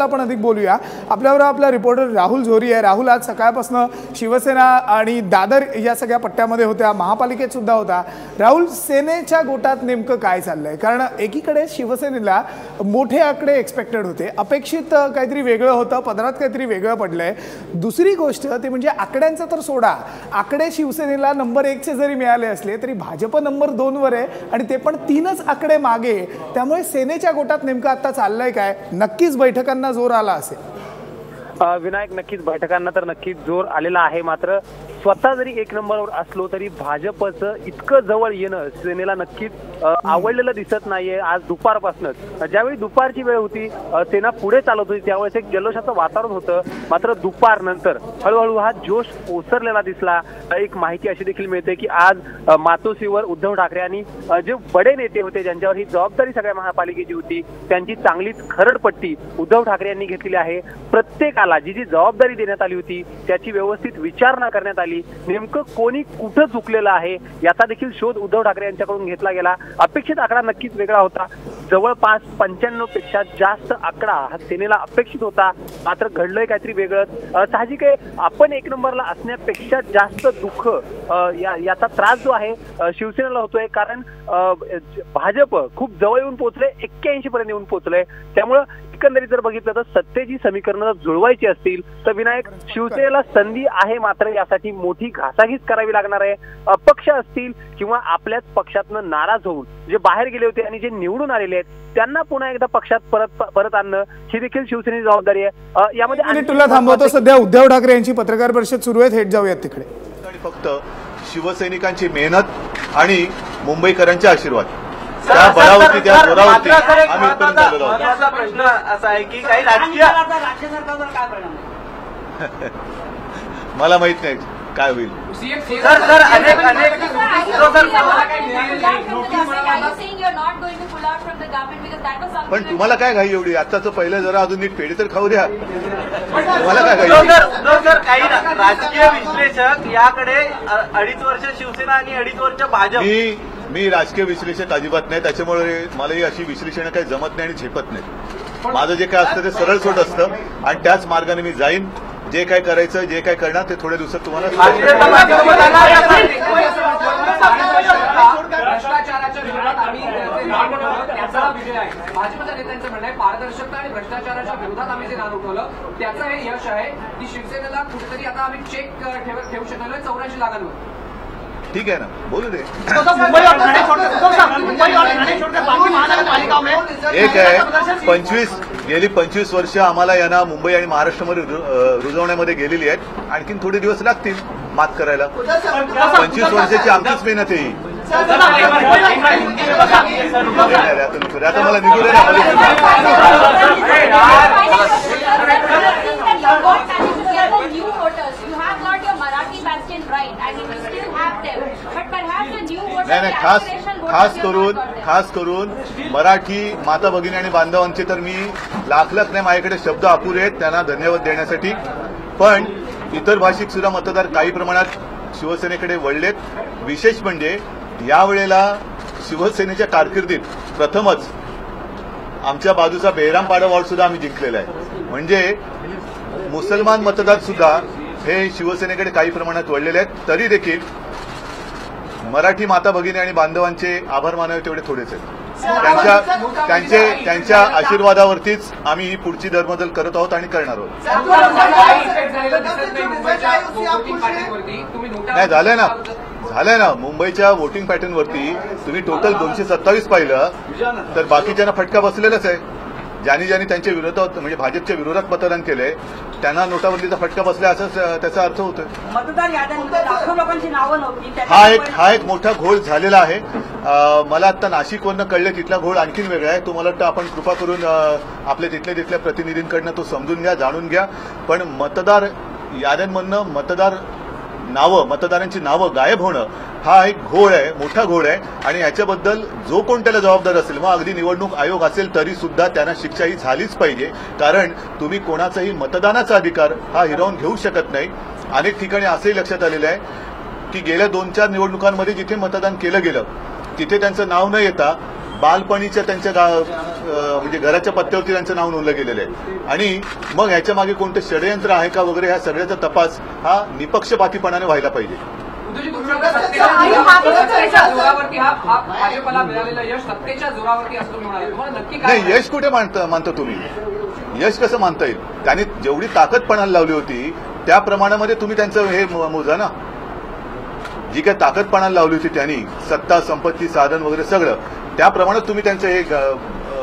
आपण अधिक बोलूया। आपल्याबरोबर आपला रिपोर्टर राहुल झोरी आहे। राहुल, आज सकाळपासून शिवसेना आणि दादर या सगळ्या पट्ट्यामध्ये होत्या, महापालिकेत सुद्धा होता। राहुल, सेनेच्या गोटात नेमकं काय चाललंय? कारण एकीकडे शिवसेनेला मोठे आकडे एक्सपेक्टेड होते, अपेक्षित काहीतरी वेगळं होतं, पदरात काहीतरी वेगळं पडलंय। दुसरी गोष्ट ती म्हणजे आकड्यांचा तर सोडा, आकडे शिवसेनेला नंबर 1 चे जरी मिळाले असले तरी भाजप नंबर 2 वर आहे आणि ते पण 3च आकडे मागे। त्यामुळे सेनेच्या गोटात नेमकं आता चाललंय काय? नक्कीच बैठकांना जोर आला असेल। विनायक, नक्कीच बैठकांना तर नक्कीच जोर आलेला आहे, मात्र स्वतः जरी 1 नंबरवर असलो तरी भाजपचं इतकं जवळ येणं सेनेला नक्कीच आवडलेलं दिसत नाहीये। आज दुपारपासूनच ज्यावेळी दुपारची वेळ होती, सेना पुढे चालत होती, त्यावेळेस एक जल्लोषाचं वातावरण होतं, मात्र दुपारनंतर हळूहळू हा जोश ओसरलेला दिसला। एक माहिती अशी देखील मिळते की आज मातोश्रीवर उद्धव ठाकरे आणि जे बडे नेते होते ज्यांच्यावर ही जबाबदारी सगळ्या महापालिकेची होती त्यांची चांगलीच खरडपट्टी उद्धव ठाकरे यांनी घेतलेली आहे। प्रत्येकाला जी जी जबाबदारी देण्यात आली होती त्याची व्यवस्थित विचारणा करण्यात आली, नेमकं कोणी कुठं चुकलेलं आहे याचा देखील शोध उद्धव ठाकरे यांच्याकडून घेतला गेला। अपेक्षित आकडा नक्कीच वेगळा होता, जवळपास 95 पेक्षा जास्त आकडा हा सेनेला अपेक्षित होता, मात्र घडलंय काहीतरी वेगळं। साहजिक आहे, आपण 1 नंबरला असण्यापेक्षा जास्त दुःख याचा त्रास जो आहे शिवसेनेला होतोय, कारण भाजप खूप जवळ येऊन पोहोचले, 81 पर्यंत येऊन पोहोचलंय। त्यामुळं एकंदरीत जर बघितलं तर सत्तेची समीकरणं जुळवायची असतील तर विनायक, शिवसेनेला संधी आहे, मात्र यासाठी मोठी घासाघीस करावी लागणार आहे। अपक्ष असतील किंवा आपल्याच पक्षातनं नाराज होऊन जे बाहेर गेले होते आणि जे निवडून आलेले आहेत त्यांना पुन्हा एकदा पक्षात परत आणणं ही देखील शिवसेनेची जबाबदारी आहे। यामध्ये तुला थांबवतो, सध्या उद्धव ठाकरे यांची पत्रकार परिषद सुरू आहे, थेट जाऊयात तिकडे। फक्त शिवसैनिकांची मेहनत आणि मुंबईकरांचे आशीर्वाद, त्या बळावरती त्या जोरावरती आम्ही इथपर्यंत आलेलो आहोत। प्रश्न असा आहे की काही राजकीय राज्य सरकारवर काय परिणाम मला माहित नाही काय होईल। पण तुम्हाला काय घाई एवढी? आताच पहिलं जरा अजून नीट पेढी तर खाऊ द्या, तुम्हाला काय घाई? काही राजकीय विश्लेषक याकडे 2.5 वर्ष शिवसेना आणि 2.5 वर्ष भाजप। मी राजकीय विश्लेषक अजिबात नाही, त्याच्यामुळे मलाही अशी विश्लेषण काही जमत नाही आणि झेपत नाही। माझं जे काय असतं ते सरळ सोट असतं आणि त्याच मार्गाने मी जाईन। जे काय करायचं, जे काय करणार ते थोड्या दिवसात तुम्हाला भ्रष्टाचाराच्या विरोधात आम्ही त्याचा विजय आहे। भाजपच्या नेत्यांचं म्हणणं आहे पारदर्शकता आणि भ्रष्टाचाराच्या विरोधात आम्ही जे नाव उठवलं त्याचं हे यश आहे की शिवसेनेला कुठेतरी आता आम्ही चेक ठेवू शकलोय 84 जागांवर। ठीक आहे ना, बोलू दे। एक आहे गेली 25 वर्ष आम्हाला यांना मुंबई आणि महाराष्ट्रामध्ये रुजवण्यामध्ये गेलेली आहेत, आणखीन थोडे दिवस लागतील मात करायला। 25 वर्षाची आमचीच मेहनत आहे ही। आता मला निघू दे नाही, खास करून मराठी माता भगिनी आणि बांधवांचे तर मी लाख नाही, माझ्याकडे शब्द अपुरे आहेत त्यांना धन्यवाद देण्यासाठी। पण इतर भाषिक सुद्धा मतदार काही प्रमाणात शिवसेनेकडे वळलेत। विशेष म्हणजे यावेळेला शिवसेनेच्या कारकिर्दीत प्रथमच आमच्या बाजूचा बेहरामपाडा वॉर्ड सुद्धा आम्ही जिंकलेला आहे। म्हणजे मुसलमान मतदार सुद्धा हे शिवसेनेकडे काही प्रमाणात वळलेले आहेत। तरी देखील मराठी माता भगिनी आणि बांधवांचे आभार मानावे तेवढे थोडेच आहेत। त्यांच्या आशीर्वादावरतीच आम्ही ही पुढची दरबदल करत आहोत आणि करणार आहोत। नाही, झालंय ना मुंबईच्या वोटिंग पॅटर्नवरती तुम्ही टोटल 227 पाहिलं तर बाकीच्यांना फटका बसलेलाच आहे। ज्यांनी त्यांच्या विरोधात म्हणजे भाजपच्या विरोधात मतदान केलंय त्यांना नोटाबंदीचा फटका बसला असं त्याचा अर्थ होतोय। मतदार याद्यांमध्ये लाखो लोकांची नावं नव्हती, हा एक मोठा घोळ झालेला आहे। मला आता नाशिकवरनं कळले तिथला घोळ आणखीन वेगळा आहे। तो मला वाटतं आपण कृपा करून आपल्या तिथल्या प्रतिनिधींकडनं तो समजून घ्या, जाणून घ्या। पण मतदार याद्यांमधनं मतदारांची नावं गायब होणं हा एक घोळ आहे, मोठा घोळ आहे आणि याच्याबद्दल जो कोण त्याला जबाबदार असेल, मग अगदी निवडणूक आयोग असेल तरी सुद्धा त्यांना शिक्षा ही झालीच पाहिजे। कारण तुम्ही कोणाचाही मतदानाचा अधिकार हा हिरावून घेऊ शकत नाही। अनेक ठिकाणी असंही लक्षात आलेलं आहे की गेल्या 2-4 निवडणुकांमध्ये जिथे मतदान केलं गेलं तिथे त्यांचं नाव न येता बालपणीच्या त्यांच्या म्हणजे घराच्या पत्त्यावरती त्यांचं नाव नोंदलं गेलेलं आहे. आणि मग ह्याच्या मागे कोणतं षडयंत्र आहे का वगैरे ह्या सगळ्याचा तपास हा निपक्षपातीपणाने व्हायला पाहिजे. उद्धवजी, तुम्ही म्हणता सत्तेच्या जोरावरती हा भाजपला मिळालेलं यश सत्तेच्या जोरावरती असं तुम्ही म्हणाले, तुम्हाला नक्की काय नाही, यश कुठे मानता तुम्ही? यश कसं मानता येईल? त्यांनी जेवढी ताकद पणाला लावली होती त्या प्रमाणामध्ये तुम्ही त्यांचं हे मोजा ना. जी काय ताकद पणाला लावली होती त्यांनी, सत्ता संपत्ती साधन वगैरे सगळं, त्या प्रमाणात तुम्ही त्यांचं हे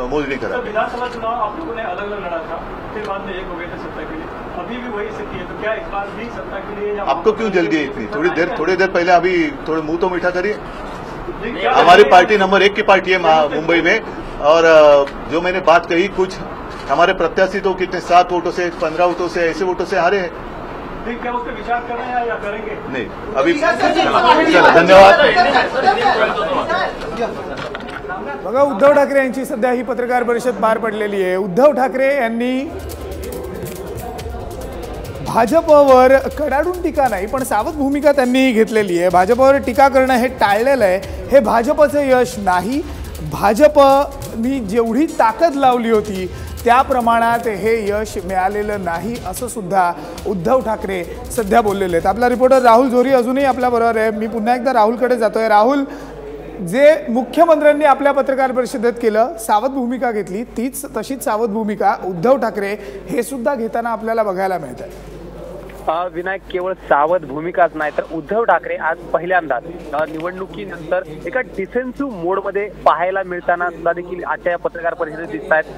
मोजणी करा. विधानसभा चुनाव आप लोगों ने अलग अलग लड़ा था, फिर बाद में एक हो गए थे सत्ता के लिए, अभी भी वही स्थिति है, तो क्या इस बार भी सत्ता के लिए आपको क्यों जल्दी है इतनी? थोड़ी देर पहले अभी थोड़ा मुंह तो मीठा करिए. हमारी पार्टी नंबर 1 की पार्टी है मुंबई में, और जो मैंने बात कही, कुछ हमारे प्रत्याशी तो कितने 7 वोटों से 15 वोटों से ऐसे वोटों से हारे हैं. क्या उस पर विचार कर रहे हैं या करेंगे? नहीं अभी. चला, धन्यवाद. बघा, उद्धव ठाकरे यांची सध्या ही पत्रकार परिषद पार पडलेली आहे. उद्धव ठाकरे यांनी भाजपवर कडाडून टीका नाही पण सावध भूमिका त्यांनी घेतलेली आहे. भाजपवर टीका करणं हे टाळलेलं आहे. हे भाजपचं यश नाही. भाजपनी जेवढी ताकद लावली होती त्या प्रमाणात हे यश मिळालेलं नाही असं सुद्धा उद्धव ठाकरे सध्या बोललेले आहेत. आपला रिपोर्टर राहुल झोरी अजूनही आपल्याबरोबर आहे. मी पुन्हा एकदा राहुलकडे जातोय. राहुल, जे मुख्यमंत्र्यांनी आपल्या पत्रकार परिषदेत केलं, सावध भूमिका घेतली, तशीच सावध भूमिका उद्धव ठाकरे हे सुद्धा घेताना आपल्याला बघायला मिळत आहे. विनायक, केवळ सावध भूमिकाच नाही तर उद्धव ठाकरे आज पहिल्यांदाच निवडणुकीनंतर एका डिफेन्सिव्ह मोडमध्ये पाहायला मिळताना सुद्धा देखील आजच्या या पत्रकार परिषदेत दिसत आहेत.